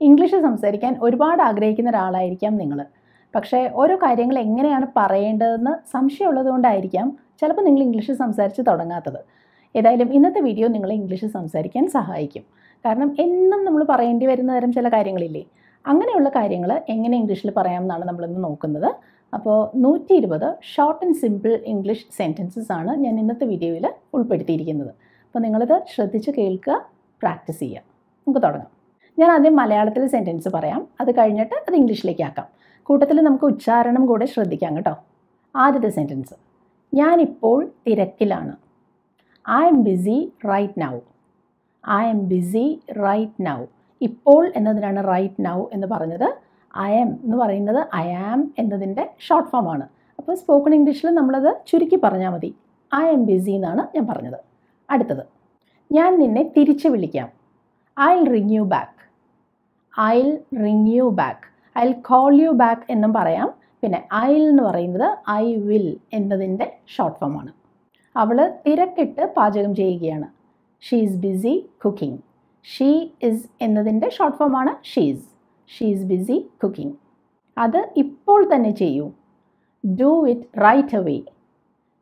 English സംസാരിക്കാൻ ഒരുപാട് ആഗ്രഹിക്കുന്ന ഒരാളായിരിക്കാം നിങ്ങൾ. പക്ഷേ ഓരോ കാര്യങ്ങൾ എങ്ങനെയാണ് പറയേണ്ടതെന്ന് സംശയമുള്ളതുകൊണ്ടായിരിക്കാം ചിലപ്പോൾ നിങ്ങൾ ഇംഗ്ലീഷ് സംസാരിച്ച് തുടങ്ങാത്തത്. ഏതായാലും ഇന്നത്തെ വീഡിയോ നിങ്ങളെ ഇംഗ്ലീഷ് സംസാരിക്കാൻ സഹായിക്കും. കാരണം എന്നും നമ്മൾ പറയേണ്ടി വരുന്ന തരം ചില കാര്യങ്ങളില്ലേ, അങ്ങനെയുള്ള കാര്യങ്ങൾ എങ്ങനെ ഇംഗ്ലീഷിൽ പറയാമെന്നാണ് നമ്മളിന്ന് നോക്കുന്നത്. അപ്പോൾ 120 short and simple English sentences ആണ് ഞാൻ ഇന്നത്തെ വീഡിയോയിൽ ഉൾപ്പെടുത്തിയിരിക്കുന്നത്. അപ്പോൾ നിങ്ങളിത് ശ്രദ്ധിച്ച് കേൾക്കുക, പ്രാക്ടീസ് ചെയ്യുക. നമുക്ക് തുടങ്ങാം. ഞാൻ ആദ്യം മലയാളത്തിൽ സെൻറ്റൻസ് പറയാം, അത് കഴിഞ്ഞിട്ട് അത് ഇംഗ്ലീഷിലേക്ക് ആക്കാം. കൂട്ടത്തിൽ നമുക്ക് ഉച്ചാരണം കൂടെ ശ്രദ്ധിക്കാം കേട്ടോ. ആദ്യത്തെ സെൻറ്റൻസ്, ഞാനിപ്പോൾ തിരക്കിലാണ്. I am busy right now. I am busy right now. ഇപ്പോൾ എന്നതിനാണ് റൈറ്റ് നൗ എന്ന് പറഞ്ഞത്. ഐ എം എന്ന് പറയുന്നത് ഐ ആം എന്നതിൻ്റെ ഷോർട്ട് ഫോം ആണ്. അപ്പോൾ സ്പോക്കൺ ഇംഗ്ലീഷിൽ നമ്മളത് ചുരുക്കി പറഞ്ഞാൽ മതി. ഐ എം ബിസി എന്നാണ് ഞാൻ പറഞ്ഞത്. അടുത്തത്, ഞാൻ നിന്നെ തിരിച്ച് വിളിക്കാം. I will ring you back. I will ring you back. I will call you back എന്നും പറയാം. പിന്നെ ഐ വിൽ എന്ന് പറയുന്നത് ഐ വിൽ എന്നതിൻ്റെ ഷോർട്ട് ഫോം ആണ്. അവൾ തിരക്കിട്ട് പാചകം ചെയ്യുകയാണ്. She is busy cooking. She is എന്നതിൻ്റെ ഷോർട്ട് ഫോം ആണ് she's. She is busy cooking. അത് ഇപ്പോൾ തന്നെ ചെയ്യൂ. Do it right away.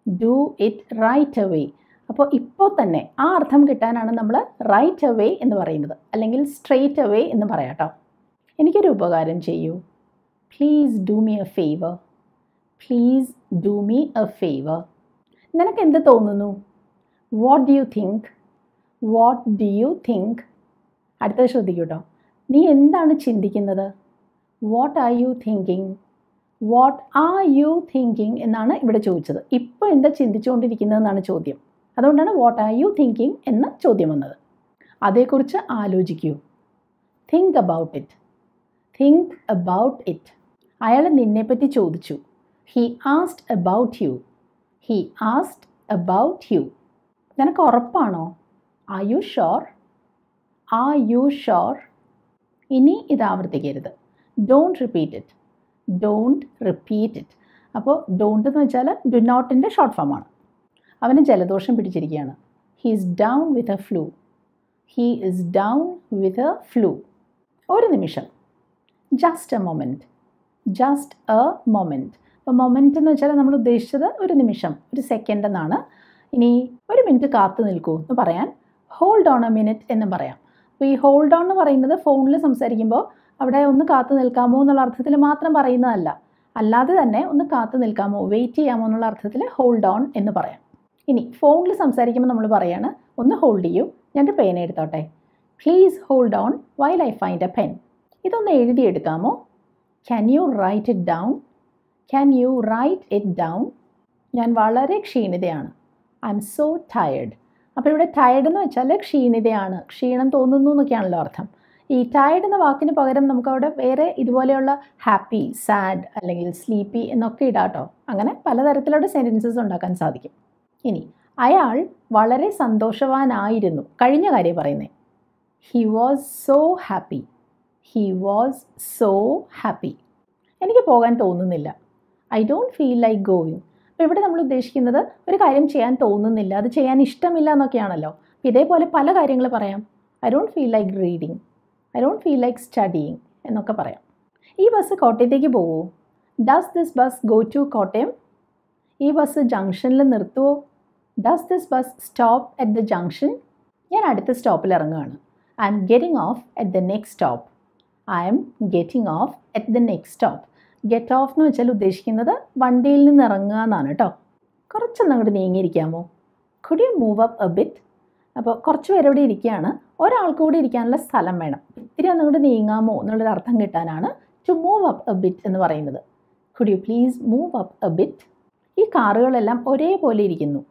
Do it right away. അപ്പോൾ ഇപ്പോൾ തന്നെ ആ അർത്ഥം കിട്ടാനാണ് നമ്മൾ റൈറ്റ് അവേ എന്ന് പറയുന്നത്, അല്ലെങ്കിൽ സ്ട്രെയിറ്റ് അവേ എന്ന് പറയാം കേട്ടോ. എനിക്കൊരു ഉപകാരം ചെയ്യൂ. Please do me A favour. Please do me A favour. നിനക്ക് എന്ത് തോന്നുന്നു? What do you think? What do you think? അടുത്തത് ശ്രദ്ധിക്കൂ കേട്ടോ. നീ എന്താണ് ചിന്തിക്കുന്നത്? What are you thinking? What are you thinking എന്നാണ് ഇവിടെ ചോദിച്ചത്. ഇപ്പോൾ എന്താ ചിന്തിച്ചുകൊണ്ടിരിക്കുന്നതെന്നാണ് ചോദ്യം. അതുകൊണ്ടാണ് വാട്ട് ആർ യു തിങ്കിങ് എന്ന ചോദ്യം വന്നത്. അതേക്കുറിച്ച് ആലോചിക്കൂ. Think about it. Think about it. അയാൾ നിന്നെപ്പറ്റി ചോദിച്ചു. He asked about you. He asked about you. നിനക്ക് ഉറപ്പാണോ? Are you sure? Are you sure? ഇനി ഇത് ആവർത്തിക്കരുത്. Don't repeat it. Don't repeat it. അപ്പോൾ ഡോണ്ട് എന്ന് വെച്ചാൽ ഡു നോട്ടിൻ്റെ ഷോർട്ട് ഫോം ആണ്. അവന് ജലദോഷം പിടിച്ചിരിക്കുകയാണ്. He is down with a flu. He is down with a flu. ഒരു നിമിഷം. Just a moment. Just a moment. അപ്പോൾ മൊമെൻറ്റ് എന്ന് വെച്ചാൽ നമ്മൾ ഉദ്ദേശിച്ചത് ഒരു നിമിഷം, ഒരു സെക്കൻഡ് എന്നാണ്. ഇനി ഒരു മിനിറ്റ് കാത്തു നിൽക്കൂ എന്ന് പറയാൻ ഹോൾഡ് ഓൺ എ മിനിറ്റ് എന്നും പറയാം. അപ്പോൾ ഈ ഹോൾഡ് ഓൺ എന്ന് പറയുന്നത് ഫോണിൽ സംസാരിക്കുമ്പോൾ അവിടെ ഒന്ന് കാത്തു നിൽക്കാമോ എന്നുള്ള അർത്ഥത്തിൽ മാത്രം പറയുന്നതല്ല, അല്ലാതെ തന്നെ ഒന്ന് കാത്തു നിൽക്കാമോ, വെയിറ്റ് ചെയ്യാമോ എന്നുള്ള അർത്ഥത്തിൽ ഹോൾഡ് ഓൺ എന്ന് പറയാം. ഇനി ഫോണിൽ സംസാരിക്കുമ്പോൾ നമ്മൾ പറയാണ് ഒന്ന് ഹോൾഡ് ചെയ്യൂ, ഞാനൊരു പേന എടുത്തോട്ടെ. Please hold on while I find a pen. ഇതൊന്ന് എഴുതിയെടുക്കാമോ? Can you write it down? Can you write it down? ഞാൻ വളരെ ക്ഷീണിതയാണ്. I'm so tired. അപ്പോൾ ഇവിടെ ടയേർഡ് എന്ന് വെച്ചാൽ ക്ഷീണിതയാണ്, ക്ഷീണം തോന്നുന്നു എന്നൊക്കെയാണല്ലോ അർത്ഥം. ഈ ടയേർഡ് എന്ന വാക്കിന് പകരം നമുക്കവിടെ വേറെ ഇതുപോലെയുള്ള ഹാപ്പി, സാഡ് അല്ലെങ്കിൽ സ്ലീപ്പി എന്നൊക്കെ ഇടാം കേട്ടോ. അങ്ങനെ പലതരത്തിലുള്ള സെൻറ്റൻസസ് ഉണ്ടാക്കാൻ സാധിക്കും. ഇനി അയാൾ വളരെ സന്തോഷവാനായിരുന്നു. കഴിഞ്ഞ കാര്യം പറയുന്നത്. He was so happy. He was so happy. എനിക്ക് പോകാൻ തോന്നുന്നില്ല. I don't feel like going. അപ്പോൾ ഇവിടെ നമ്മൾ ഉദ്ദേശിക്കുന്നത് ഒരു കാര്യം ചെയ്യാൻ തോന്നുന്നില്ല, അത് ചെയ്യാൻ ഇഷ്ടമില്ല എന്നൊക്കെയാണല്ലോ. ഇതേപോലെ പല കാര്യങ്ങൾ പറയാം. I don't feel like reading. I don't feel like studying എന്നൊക്കെ പറയാം. ഈ ബസ് കോട്ടയത്തേക്ക് പോവോ? Does this bus go to Kottayam? ഈ ബസ് ജംഗ്ഷനിൽ നിർത്തുമോ? Does this bus stop at the junction? ഞാൻ അടുത്ത സ്റ്റോപ്പിൽ ഇറങ്ങുകയാണ്. I'm getting off at the next stop. I'm getting off at the next stop. Get off എന്ന് വെച്ചാൽ ഉദ്ദേശിക്കുന്നത് വണ്ടിയിൽ നിന്ന് ഇറങ്ങുക എന്നാണ് കേട്ടോ. കുറച്ചൊന്ന് അങ്ങോട്ട് നീങ്ങിയിരിക്കാമോ? Could you move up a bit? അപ്പോൾ കുറച്ച് പേര് ഇവിടെ ഇരിക്കുകയാണ്, ഒരാൾക്ക് കൂടി ഇരിക്കാനുള്ള സ്ഥലം വേണം. ഇത്തിരി ഒന്നങ്ങോട്ട് നീങ്ങാമോ എന്നുള്ളൊരു അർത്ഥം കിട്ടാനാണ് to move up a bit എന്ന് പറയുന്നത്. Could you please move up a bit? ഈ കാറുകളെല്ലാം ഒരേപോലെ ഇരിക്കുന്നു.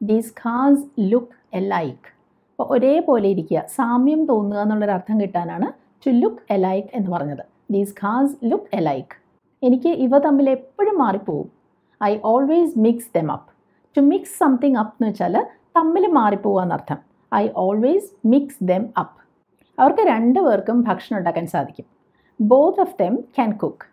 These cars look alike. അപ്പോൾ ഒരേപോലെ ഇരിക്കുക, സാമ്യം തോന്നുക എന്നുള്ളൊരു അർത്ഥം കിട്ടാനാണ് ടു ലുക്ക് എലൈക്ക് എന്ന് പറഞ്ഞത്. These cars look alike. എനിക്ക് ഇവ തമ്മിൽ എപ്പോഴും മാറിപ്പോവും. I always mix them up. To mix something up എന്ന് വെച്ചാൽ തമ്മിൽ മാറിപ്പോവുക എന്നർത്ഥം. I always mix them up. അവർക്ക് രണ്ടുപേർക്കും ഭക്ഷണം ഉണ്ടാക്കാൻ സാധിക്കും. Both of them can cook.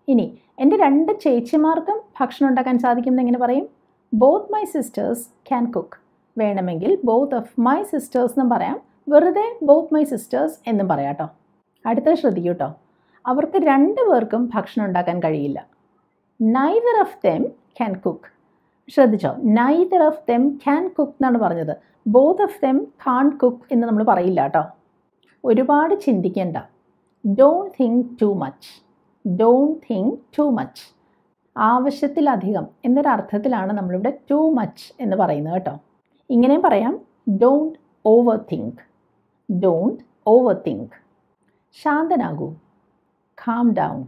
ഇനി എൻ്റെ രണ്ട് ചേച്ചിമാർക്കും ഭക്ഷണം ഉണ്ടാക്കാൻ സാധിക്കും എന്നെങ്ങനെ പറയും? Both my sisters can cook. വേണമെങ്കിൽ ബോത്ത് ഓഫ് മൈ സിസ്റ്റേഴ്സ് എന്നും പറയാം, വെറുതെ ബോത്ത് മൈ സിസ്റ്റേഴ്സ് എന്നും പറയാം കേട്ടോ. അടുത്തത് ശ്രദ്ധിക്കൂ കേട്ടോ. അവർക്ക് 2 പേർക്കും ഭക്ഷണം ഉണ്ടാക്കാൻ കഴിയില്ല. neither of them can cook. ശ്രദ്ധിച്ചോ, neither of them can cook എന്നാണ് പറഞ്ഞത്. both of them can't cook എന്ന് നമ്മൾ പറയില്ല കേട്ടോ. ഒരുപാട് ചിന്തിക്കേണ്ട. don't think too much. don't think too much. ആവശ്യത്തിലധികം എന്നൊരർത്ഥത്തിലാണ് നമ്മളിവിടെ too much എന്ന് പറയുന്നത് കേട്ടോ. ഇങ്ങനെയും പറയാം, don't overthink. don't overthink. ശാന്തനാകൂ, calm down.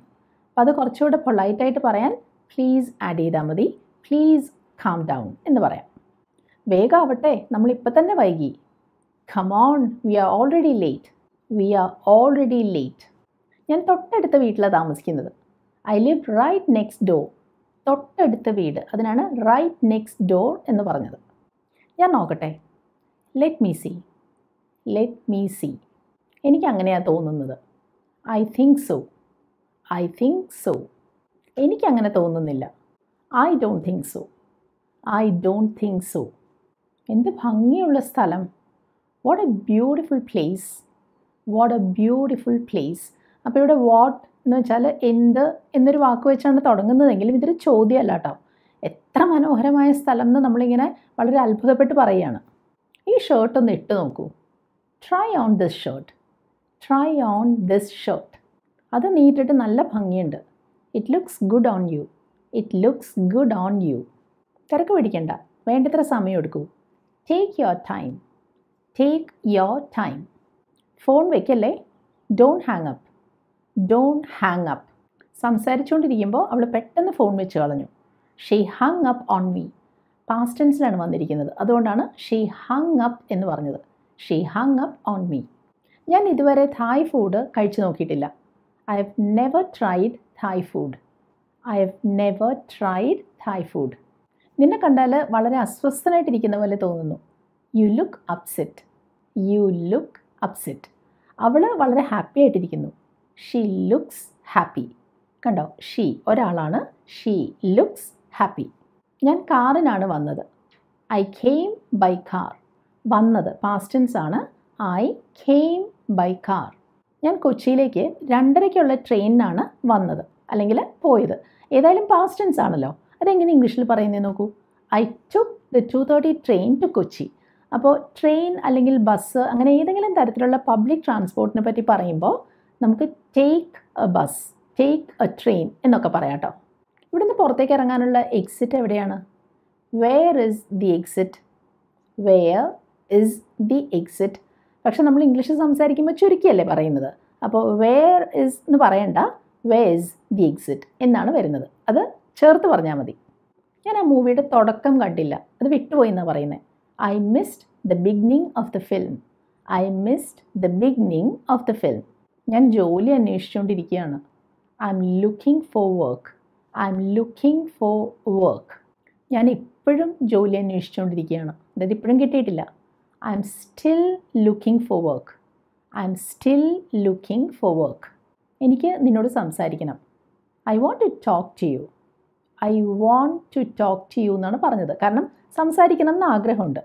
അപ്പോൾ അത് കുറച്ചുകൂടെ പൊളൈറ്റായിട്ട് പറയാൻ പ്ലീസ് ആഡ് ചെയ്താൽ മതി. പ്ലീസ് calm down എന്ന് പറയാം. വേഗാവട്ടെ, നമ്മളിപ്പോൾ തന്നെ വൈകി. come on, we are already late. we are already late. ഞാൻ തൊട്ടടുത്ത വീട്ടിലാണ് താമസിക്കുന്നത്. I live right next door. തൊട്ടടുത്ത വീട്, അതിനാണ് right next door എന്ന് പറഞ്ഞത്. ഞാൻ നോക്കട്ടെ. let me see. let me see. എനിക്ക് അങ്ങനെയാണ് തോന്നുന്നത്. I think so. I think so. എനിക്കങ്ങനെ തോന്നുന്നില്ല. I don't think so. I don't think so. എന്ത് ഭംഗിയുള്ള സ്ഥലം. what a beautiful place. what a beautiful place. അപ്പോൾ ഇവിടെ വാട്ട് എന്ന് വെച്ചാൽ എന്ത് എന്നൊരു വാക്ക് വെച്ചാണ് തുടങ്ങുന്നതെങ്കിലും ഇതൊരു ചോദ്യമല്ല കേട്ടോ. എത്ര മനോഹരമായ സ്ഥലം എന്ന് നമ്മളിങ്ങനെ വളരെ അത്ഭുതപ്പെട്ട് പറയുകയാണ്. ഈ ഷർട്ട് ഒന്ന് ഇട്ട് നോക്കൂ. Try on this shirt. Try on this shirt. അത് നീട്ടിട്ട് നല്ല ഭംഗിയുണ്ട്. It looks good on you. It looks good on you. തിരക്ക് പിടിക്കണ്ട, വേണ്ടത്ര സമയം എടുക്കൂ. Take your time. Take your time. Phone വയ്ക്കല്ലേ. Don't hang up. Don't hang up. സംസാരിച്ചുകൊണ്ടിരിക്കുമ്പോൾ അവൾ പെട്ടെന്ന് ഫോൺ വെച്ച് കളഞ്ഞു. She hung up on me. Past ടെൻസിലാണ് വന്നിരിക്കുന്നത്, അതുകൊണ്ടാണ് ഷീ ഹങ് അപ്പ് എന്ന് പറഞ്ഞത്. She hung up on me. ഞാൻ ഇതുവരെ തായ് ഫുഡ് കഴിച്ചു നോക്കിയിട്ടില്ല. I have never tried Thai food. I have never tried Thai food. നിന്നെ കണ്ടാൽ വളരെ അസ്വസ്ഥനായിട്ടിരിക്കുന്ന പോലെ തോന്നുന്നു. You look upset. You look upset. അവൾ വളരെ ഹാപ്പി ആയിട്ടിരിക്കുന്നു. She looks happy. കണ്ടോ, ഷീ ഒരാളാണ്. She looks happy. ഞാൻ കാറിനാണ് വന്നത്. I came by car. വന്നത് പാസ്റ്റ് ടെൻസ് ആണ്. I came by car. ഞാൻ കൊച്ചിയിലേക്ക് 2:30-ക്കുള്ള ട്രെയിനിനാണ് വന്നത് അല്ലെങ്കിൽ പോയത്. ഏതായാലും പാസ്റ്റ് ടെൻസ് ആണല്ലോ. അതെങ്ങനെ ഇംഗ്ലീഷിൽ പറയുന്നത് നോക്കൂ. I took the 2:30 train to Kochi. അപ്പോൾ ട്രെയിൻ അല്ലെങ്കിൽ ബസ് അങ്ങനെ ഏതെങ്കിലും തരത്തിലുള്ള പബ്ലിക് ട്രാൻസ്പോർട്ടിനെ പറ്റി പറയുമ്പോൾ നമുക്ക് take A bus, take A train എന്നൊക്കെ പറയാം കേട്ടോ. ഇവിടുന്ന് പുറത്തേക്ക് ഇറങ്ങാനുള്ള എക്സിറ്റ് എവിടെയാണ്? Where is the exit? Where is the exit. പക്ഷെ നമ്മൾ ഇംഗ്ലീഷിൽ സംസാരിക്കുമ്പോൾ ചുരുക്കിയല്ലേ പറയുന്നത്. അപ്പോൾ വെയർ ഇസ് എന്ന് പറയണ്ട, വെയർ ഇസ് ദി എക്സിറ്റ് എന്നാണ് വരുന്നത്. അത് ചേർത്ത് പറഞ്ഞാൽ മതി. ഞാൻ ആ മൂവിയുടെ തുടക്കം കണ്ടില്ല, അത് വിട്ടുപോയി എന്നാണ് പറയുന്നത്. I missed the beginning of the film. I missed the beginning of the film. ഞാൻ ജോലി അന്വേഷിച്ചുകൊണ്ടിരിക്കുകയാണ്. I'm looking for work. I'm looking for work. ഞാൻ ഇപ്പോഴും ജോലി അന്വേഷിച്ചുകൊണ്ടിരിക്കുകയാണ്. അതായത് ഇപ്പോഴും കിട്ടിയിട്ടില്ല. I'm still looking for work. I'm still looking for work. എനിക്ക് നിന്നോട് സംസാരിക്കണം. I want to talk to you. I want to talk to you എന്നാണ് പറഞ്ഞത്. കാരണം സംസാരിക്കണം എന്ന് ആഗ്രഹമുണ്ട്.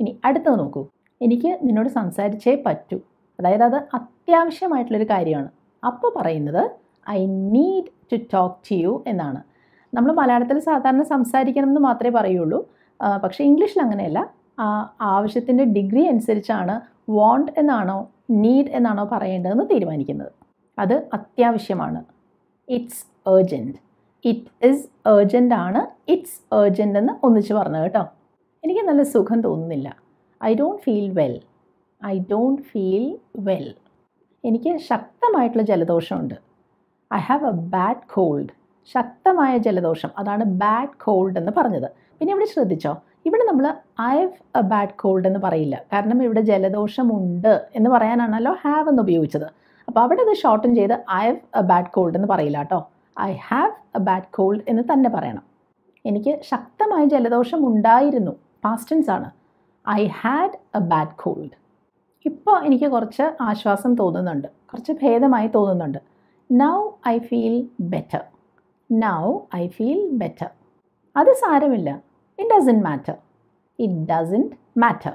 ഇനി അടുത്തത് നോക്കൂ. എനിക്ക് നിന്നോട് സംസാരിച്ചേ പറ്റൂ. അതായത് അത് അത്യാവശ്യമായിട്ടുള്ളൊരു കാര്യമാണ്. അപ്പോൾ പറയുന്നത് I need to talk to you എന്നാണ്. നമ്മൾ മലയാളത്തിൽ സാധാരണ സംസാരിക്കണം എന്ന് മാത്രമേ പറയുള്ളൂ. പക്ഷേ ഇംഗ്ലീഷിൽ അങ്ങനെയല്ല. ആവശ്യത്തിൻ്റെ ഡിഗ്രി അനുസരിച്ചാണ് വോണ്ട് എന്നാണോ നീഡ് എന്നാണോ പറയേണ്ടതെന്ന് തീരുമാനിക്കുന്നത്. അത് അത്യാവശ്യമാണ്. It's urgent. ഇറ്റ് ഈസ് ഏർജൻ്റ് ആണ്. ഇറ്റ്സ് ഏർജൻ്റ് എന്ന് ഒന്നിച്ച് പറഞ്ഞത് കേട്ടോ. എനിക്ക് നല്ല സുഖം തോന്നുന്നില്ല. I don't feel well. I don't feel well. എനിക്ക് ശക്തമായിട്ടുള്ള ജലദോഷമുണ്ട്. I have a bad cold. ശക്തമായ ജലദോഷം, അതാണ് ബാഡ് കോൾഡ് എന്ന് പറഞ്ഞത്. പിന്നെ ഇവിടെ ശ്രദ്ധിച്ചോ, ഇവിടെ നമ്മൾ I have a bad cold എന്ന് പറയില്ല. കാരണം ഇവിടെ ജലദോഷമുണ്ട് എന്ന് പറയാനാണല്ലോ ഹാവ് എന്ന് ഉപയോഗിച്ചത്. അപ്പോൾ അവിടെ അത് ഷോർട്ടൻ ചെയ്ത് I have a bad cold എന്ന് പറയില്ല കേട്ടോ. I have a bad cold എന്ന് തന്നെ പറയണം. എനിക്ക് ശക്തമായ ജലദോഷം ഉണ്ടായിരുന്നു. പാസ്റ്റ് ടെൻസ് ആണ്. I had a bad cold. ഇപ്പോൾ എനിക്ക് കുറച്ച് ആശ്വാസം തോന്നുന്നുണ്ട്, കുറച്ച് ഭേദമായി തോന്നുന്നുണ്ട്. Now I feel better. Now I feel better. അത് സാരമില്ല. It doesn't matter. It doesn't matter.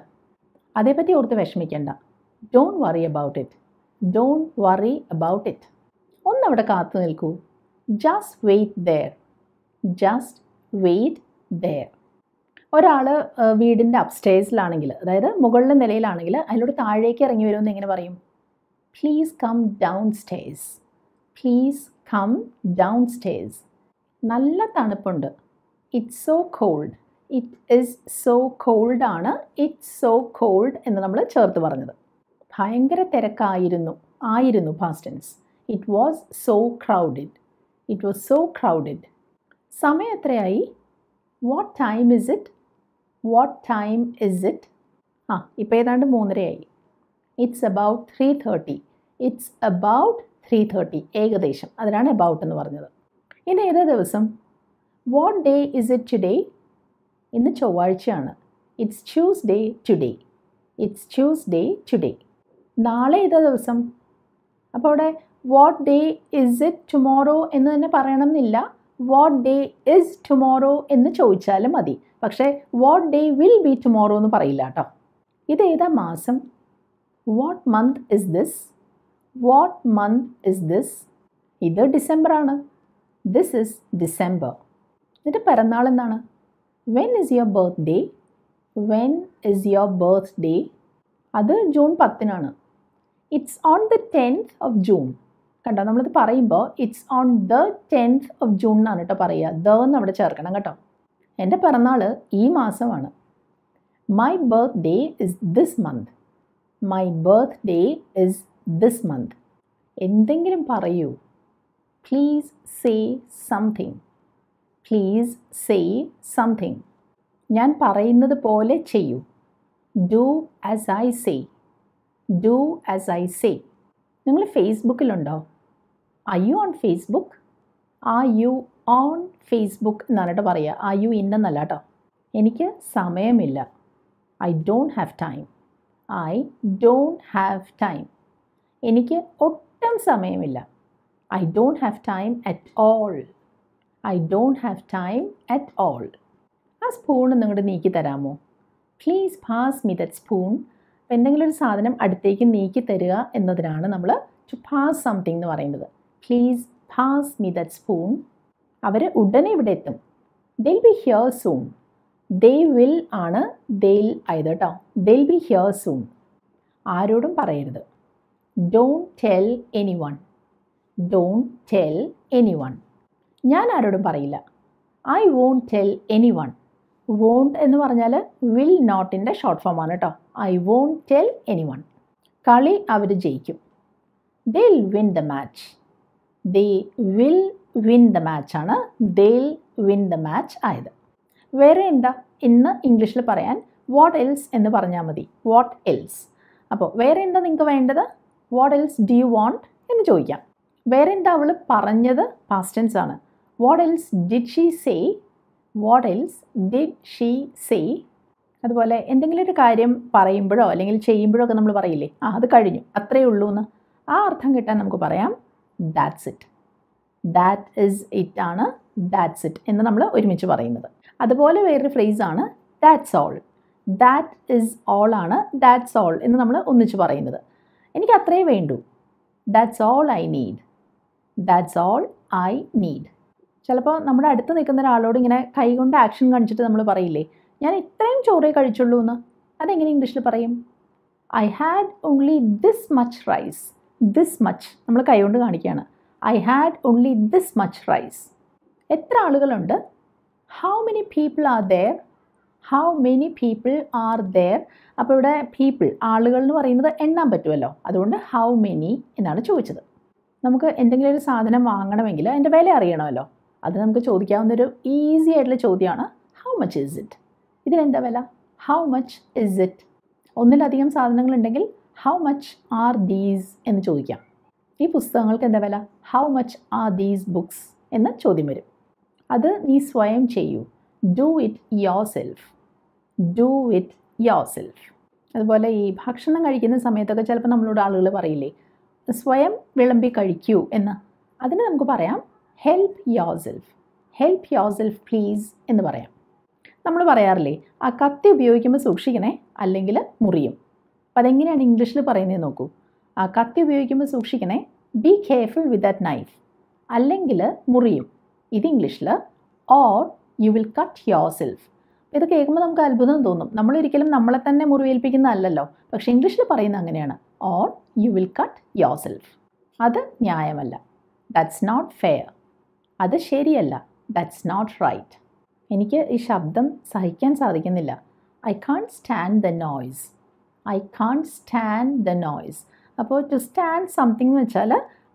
അതേപ്പറ്റി ഓർത്ത് വിഷമിക്കേണ്ട. Don't worry about it. Don't worry about it. ഒന്നവിടെ കാത്തു നിൽക്കൂ. Just wait there. Just wait there. ഒരാൾ വീടിൻ്റെ അപ്സ്റ്റേഴ്സിലാണെങ്കിൽ, അതായത് മുകളിലെ നിലയിലാണെങ്കിൽ അതിലൂടെ താഴേക്ക് ഇറങ്ങി വരുമെന്ന് എങ്ങനെ പറയും? Please come downstairs. Please come downstairs. നല്ല തണുപ്പുണ്ട്. It's so cold. It is so cold ആണ് it's so cold എന്ന് നമ്മൾ ചേർത്ത് പറഞ്ഞത്. ഭയങ്കര തിരക്കായിരുന്നു. ആയിരുന്നു past tense. It was so crowded. It was so crowded. സമയം എത്രയായി? What time is it? What time is it? ഇപ്പോൾ ഏതാണ്ട് 3:30 It's about 3:30. It's about 3:30. ഏകദേശം. അതിനാണ് about എന്ന് പറഞ്ഞത്. ഇന്ന് ഏതാ ദിവസം? What day is it today? ഇന്ന് ചൊവ്വാഴ്ചയാണ്. It's Tuesday today. It's Tuesday today. നാളെ ഏതാ ദിവസം? അപ്പോൾ അവിടെ what day is it tomorrow എന്ന് തന്നെ പറയണം എന്നില്ല. What day is tomorrow എന്ന് ചോദിച്ചാലും മതി. പക്ഷേ what day will be tomorrow എന്ന് പറയില്ല കേട്ടോ. ഇതേതാ മാസം? What month is this? What month is this? ഇത് ഡിസംബർ ആണ്. This is December. എന്നിട്ട് പിറന്നാൾ എന്താണ്? When is your birthday? When is your birthday? അത് June 10 It's on the 10th of June. കണ്ടോ, നമ്മളിത് പറയുമ്പോൾ it's on the 10th of June എന്നാണ് കേട്ടോ പറയുക. the എന്ന് അവിടെ ചേർക്കണം കേട്ടോ. എൻ്റെ പിറന്നാൾ ഈ മാസമാണ്. My birthday is this month. My birthday is this month. എന്തെങ്കിലും പറയൂ. Please say something. Please say something. ഞാൻ പറയുന്നത് പോലെ ചെയ്യൂ. Do as I say. Do as I say. നിങ്ങൾ ഫേസ്ബുക്കിലുണ്ടോ? Are you on Facebook? Are you on Facebook എന്നാണ് കേട്ടോ പറയുക. Are you in എന്നല്ല കേട്ടോ. എനിക്ക് സമയമില്ല. I don't have time. I don't have time. എനിക്ക് ഒട്ടും സമയമില്ല. I don't have time at all. I don't have time at all. ആ സ്പൂൺ നിങ്ങോട്ട് നീക്കി തരാമോ? Please pass me that spoon. അപ്പോൾ എന്തെങ്കിലും ഒരു സാധനം അടുത്തേക്ക് നീക്കി തരിക എന്നതിനാണ് നമ്മൾ to pass something എന്ന് പറയുന്നത്. Please pass me that spoon. അവർ ഉടനെ ഇവിടെ എത്തും. They'll be here soon. They will ആണ് they'll ആയത് കേട്ടോ. They'll be here soon. ആരോടും പറയരുത്. Don't tell anyone. Don't tell anyone. ഞാൻ ആരോടും പറയില്ല. I won't tell anyone. Won't എന്ന് പറഞ്ഞാൽ will notൻ്റെ ഷോർട്ട് ഫോം ആണ് കേട്ടോ. I won't tell anyone. കളി അവർ ജയിക്കും. They'll win the match. They will win the match ആണ് they'll win the match ആയത്. വേറെ എന്താ ഇന്ന് ഇംഗ്ലീഷിൽ പറയാൻ what else എന്ന് പറഞ്ഞാൽ മതി. What else. അപ്പോൾ വേറെ എന്താ നിങ്ങൾക്ക് വേണ്ടത്? What else do you want എന്ന് ചോദിക്കാം. വേറെ എന്താ അവൾ പറഞ്ഞത്? past tense ആണ്. What else did she say? What else did she say? അതുപോലെ എന്തെങ്കിലും ഒരു കാര്യം പറയുമ്പോഴോ അല്ലെങ്കിൽ ചെയ്യുമ്പോഴോ ഒക്കെ നമ്മൾ പറയില്ലേ, അത് കഴിഞ്ഞു, അത്രയേ ഉള്ളൂ എന്ന്. ആ അർത്ഥം കിട്ടാൻ നമുക്ക് പറയാം that's it. That is it ആണ് that's it എന്ന് നമ്മൾ ഒരുമിച്ച് പറയുന്നത്. അതുപോലെ വേറൊരു ഫ്രേസാണ് that's all. That is all ആണ് that's all എന്ന് നമ്മൾ ഒന്നിച്ച് പറയുന്നത്. എനിക്ക് അത്രയേ വേണ്ടൂ. That's all I need. That's all I need. ചിലപ്പോൾ നമ്മുടെ അടുത്ത് നിൽക്കുന്ന ഒരാളോട് ഇങ്ങനെ കൈകൊണ്ട് ആക്ഷൻ കാണിച്ചിട്ട് നമ്മൾ പറയില്ലേ, ഞാൻ ഇത്രയും ചോറേ കഴിച്ചുള്ളൂ എന്ന്. അതെങ്ങനെ ഇംഗ്ലീഷിൽ പറയും? I had only this much rice. This much നമ്മൾ കൈകൊണ്ട് കാണിക്കുകയാണ്. I had only this much rice. എത്ര ആളുകളുണ്ട്? How many people are there? How many people are there? അപ്പോൾ ഇവിടെ people ആളുകൾ എന്ന് പറയുന്നത് എണ്ണാൻ പറ്റുമല്ലോ, അതുകൊണ്ട് how many എന്നാണ് ചോദിച്ചത്. നമുക്ക് എന്തെങ്കിലും ഒരു സാധനം വാങ്ങണമെങ്കിൽ അതിൻ്റെ വില അറിയണമല്ലോ. അത് നമുക്ക് ചോദിക്കാവുന്നൊരു ഈസി ആയിട്ടുള്ള ചോദ്യമാണ് how much is it? ഇതിനെന്താ വില? how much is it? ഒന്നിലധികം സാധനങ്ങളുണ്ടെങ്കിൽ how much are these എന്ന് ചോദിക്കാം. ഈ പുസ്തകങ്ങൾക്ക് എന്താ വില? how much are these books എന്ന ചോദ്യം വരും. അത് നീ സ്വയം ചെയ്യൂ. do it yourself. do it yourself. അതുപോലെ ഈ ഭക്ഷണം കഴിക്കുന്ന സമയത്തൊക്കെ ചിലപ്പോൾ നമ്മളോട് ആളുകൾ പറയില്ലേ, സ്വയം വിളമ്പി കഴിക്കൂ എന്ന്. അതിന് നമുക്ക് പറയാം help yourself. help yourself please എന്ന് പറയാം. നമ്മൾ പറയാറില്ലേ, ആ കത്തി ഉപയോഗിക്കുമ്പോൾ സൂക്ഷിക്കണേ അല്ലെങ്കിൽ മുറിയും. അപ്പോൾ അതെങ്ങനെയാണ് ഇംഗ്ലീഷിൽ പറയുന്നത് നോക്കൂ. ആ കത്തി ഉപയോഗിക്കുമ്പോൾ സൂക്ഷിക്കണേ. Be careful with that knife. അല്ലെങ്കിൽ മുറിയും. ഇത് ഇംഗ്ലീഷിൽ or you will cut your self. ഇത് കേൾക്കുമ്പോൾ നമുക്ക് അത്ഭുതം തോന്നും. നമ്മളൊരിക്കലും നമ്മളെ തന്നെ മുറിവേൽപ്പിക്കുന്നതല്ലല്ലോ. പക്ഷേ ഇംഗ്ലീഷിൽ പറയുന്നത് അങ്ങനെയാണ്. Or you will cut yourself. അത് ന്യായമല്ല. That's not fair. അത് ശരിയല്ല. That's not right. എനിക്ക് ഈ ശബ്ദം സഹിക്കാൻ സാധിക്കുന്നില്ല. I can't stand the noise. I can't stand the noise. അപ്പോൾ ടു സ്റ്റാൻഡ് സംതിങ് എന്ന് വെച്ചാൽ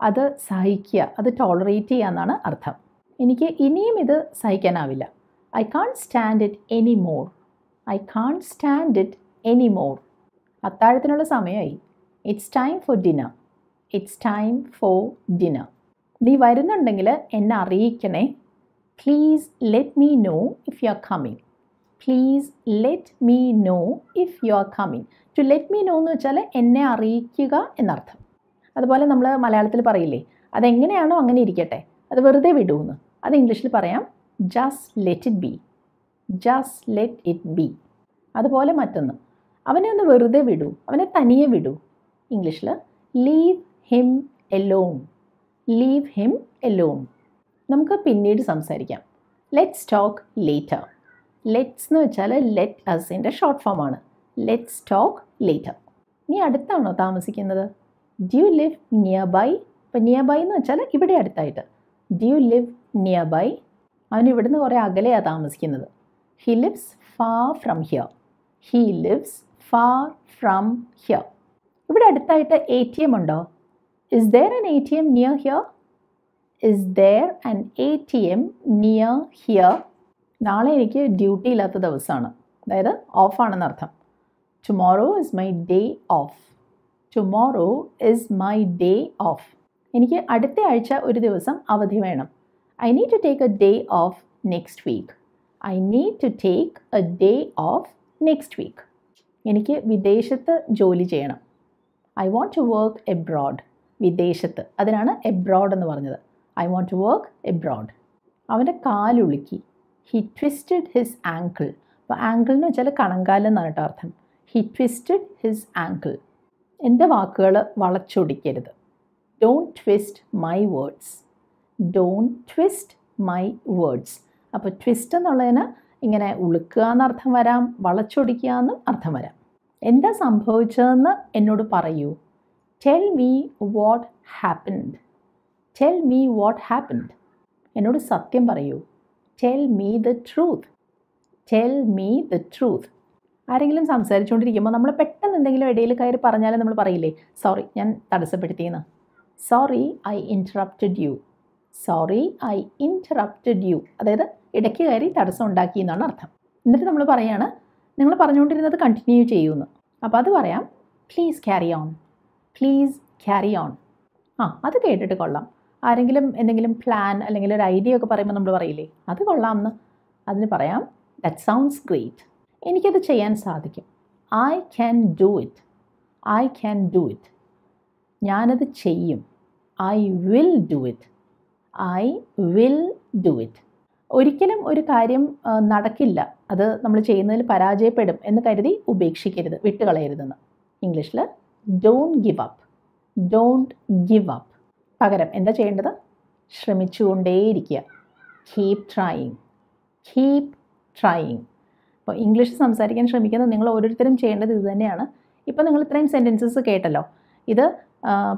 അത് സഹിക്കുക, അത് ടോളറേറ്റ് ചെയ്യുക എന്നാണ് അർത്ഥം. എനിക്ക് ഇനിയും ഇത് സഹിക്കാനാവില്ല. I can't stand it any more. I can't stand it any more. അത്താഴത്തിനുള്ള സമയമായി. It's time for dinner. It's time for dinner. നീ വരുന്നുണ്ടെങ്കിൽ എന്നെ അറിയിക്കണേ. Please let me know if you are coming. Please let me know if you are coming. To let me know എന്ന് വെച്ചാൽ എന്നെ അറിയിക്കുക എന്നർത്ഥം. അതുപോലെ നമ്മൾ മലയാളത്തിൽ പറയില്ലേ, അതെങ്ങനെയാണോ അങ്ങനെ ഇരിക്കട്ടെ, അത് വെറുതെ വിടൂന്ന്. അത് ഇംഗ്ലീഷിൽ പറയാം just let it be. Just let it be. അതുപോലെ മറ്റൊന്ന്, അവനെ ഒന്ന് വെറുതെ വിടൂ, അവനെ തനിയെ വിടൂ. ഇംഗ്ലീഷിൽ leave him alone. Leave him alone. നമുക്ക് പിന്നീട് സംസാരിക്കാം. Let's talk later. ലെറ്റ്സ് എന്ന് വെച്ചാൽ ലെറ്റ് അസിൻ്റെ ഷോർട്ട് ഫോമാണ്. Let's talk later. നീ അടുത്താണോ താമസിക്കുന്നത്? Do you live nearby? ഇപ്പം നിയർ ബൈ എന്ന് വെച്ചാൽ ഇവിടെ അടുത്തായിട്ട്. Do you live nearby? അവൻ ഇവിടുന്ന് കുറേ അകലെയാണ് താമസിക്കുന്നത്. He lives far from here. He lives far from here. ഇവിടെ അടുത്തായിട്ട് ATM ഉണ്ടോ? Is there an ATM near here? Is there an ATM near here? നാളെ എനിക്ക് ഡ്യൂട്ടി ഇല്ലാത്ത ദിവസമാണ്, അതായത് ഓഫാണെന്നർത്ഥം. Tomorrow is my day off. Tomorrow is my day off. എനിക്ക് അടുത്ത ആഴ്ച ഒരു ദിവസം അവധി വേണം. I need to take a day off next week. I need to take a day off next week. എനിക്ക് വിദേശത്ത് ജോലി ചെയ്യണം. I want to work abroad. വിദേശത്ത്, അതിനാണ് എബ്രോഡ് എന്ന് പറഞ്ഞത്. I want to work abroad. അവൻ്റെ കാലുളുക്കി. He twisted his ankle. അപ്പോൾ ആങ്കിൾ എന്ന് വെച്ചാൽ കണങ്കാലം എന്നാണ് കേട്ടോ അർത്ഥം. He twisted his ankle. എൻ്റെ വാക്കുകൾ വളച്ചൊടിക്കരുത്. Don't twist my words. Don't twist my words. അപ്പോൾ ട്വിസ്റ്റ് എന്നുള്ളതിന് ഇങ്ങനെ ഉളുക്കുക എന്നർത്ഥം വരാം, വളച്ചൊടിക്കുക എന്നും അർത്ഥം വരാം. എന്താ സംഭവിച്ചതെന്ന് എന്നോട് പറയൂ. Tell me what happened. Tell me what happened. എന്നോട് സത്യം പറയൂ. Tell me the truth. Tell me the truth. ആരെങ്കിലും സംസാരിച്ചുകൊണ്ടിരിക്കുമ്പോൾ നമ്മൾ പെട്ടെന്ന് എന്തെങ്കിലും ഇടയിൽ കയറി പറഞ്ഞാൽ നമ്മൾ പറയില്ലേ, സോറി ഞാൻ തടസ്സപ്പെടുത്തിയെന്ന്. Sorry I interrupted you. Sorry I interrupted you. അതായത് ഇടയ്ക്ക് കയറി തടസ്സം ഉണ്ടാക്കി എന്നാണ് അർത്ഥം. എന്നിട്ട് നമ്മൾ പറയാണ് നിങ്ങൾ പറഞ്ഞുകൊണ്ടിരുന്നത് കണ്ടിന്യൂ ചെയ്യുമെന്ന്. അപ്പോൾ അത് പറയാം please carry on. Please carry on. അത് കേട്ടിട്ട് കൊള്ളാം. ആരെങ്കിലും എന്തെങ്കിലും പ്ലാൻ അല്ലെങ്കിൽ ഒരു ഐഡിയ ഒക്കെ പറയുമ്പോൾ നമ്മൾ പറയില്ലേ, അത് കൊള്ളാമെന്ന്. അതിന് പറയാം ദാറ്റ് സൗണ്ട്സ് ഗ്രേറ്റ്. എനിക്കത് ചെയ്യാൻ സാധിക്കും. I can do it. I can do it. ഞാനത് ചെയ്യും. I will do it. I will do it. ഒരിക്കലും ഒരു കാര്യം നടക്കില്ല, അത് നമ്മൾ ചെയ്യുന്നതിൽ പരാജയപ്പെടും എന്ന് കരുതി ഉപേക്ഷിക്കരുത്, വിട്ടുകളയരുതെന്ന്. ഇംഗ്ലീഷിൽ don't give up. Don't give up. പകരം എന്താ ചെയ്യേണ്ടത്? ശ്രമിച്ചുകൊണ്ടേയിരിക്കുക. Keep trying. Keep trying. അപ്പോൾ ഇംഗ്ലീഷ് സംസാരിക്കാൻ ശ്രമിക്കുന്ന നിങ്ങൾ ഓരോരുത്തരും ചെയ്യേണ്ടത് ഇത് തന്നെയാണ്. ഇപ്പോൾ നിങ്ങൾ ഇത്രയും സെൻറ്റൻസസ് കേട്ടല്ലോ, ഇത്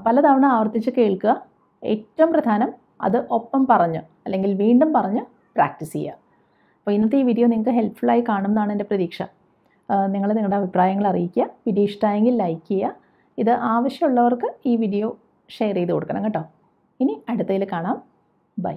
പലതവണ ആവർത്തിച്ച് കേൾക്കുക. ഏറ്റവും പ്രധാനം അത് ഒപ്പം പറഞ്ഞ് അല്ലെങ്കിൽ വീണ്ടും പറഞ്ഞ് പ്രാക്ടീസ് ചെയ്യുക. അപ്പോൾ ഇന്നത്തെ ഈ വീഡിയോ നിങ്ങൾക്ക് ഹെൽപ്ഫുള്ളായി കാണുമെന്നാണ് എൻ്റെ പ്രതീക്ഷ. നിങ്ങൾ നിങ്ങളുടെ അഭിപ്രായങ്ങൾ അറിയിക്കുക. വീഡിയോ ഇഷ്ടമായെങ്കിൽ ലൈക്ക് ചെയ്യുക. ഇത് ആവശ്യമുള്ളവർക്ക് ഈ വീഡിയോ ഷെയർ ചെയ്ത് കൊടുക്കണം കേട്ടോ. ഇനി അടുത്തതിൽ കാണാം. ബൈ.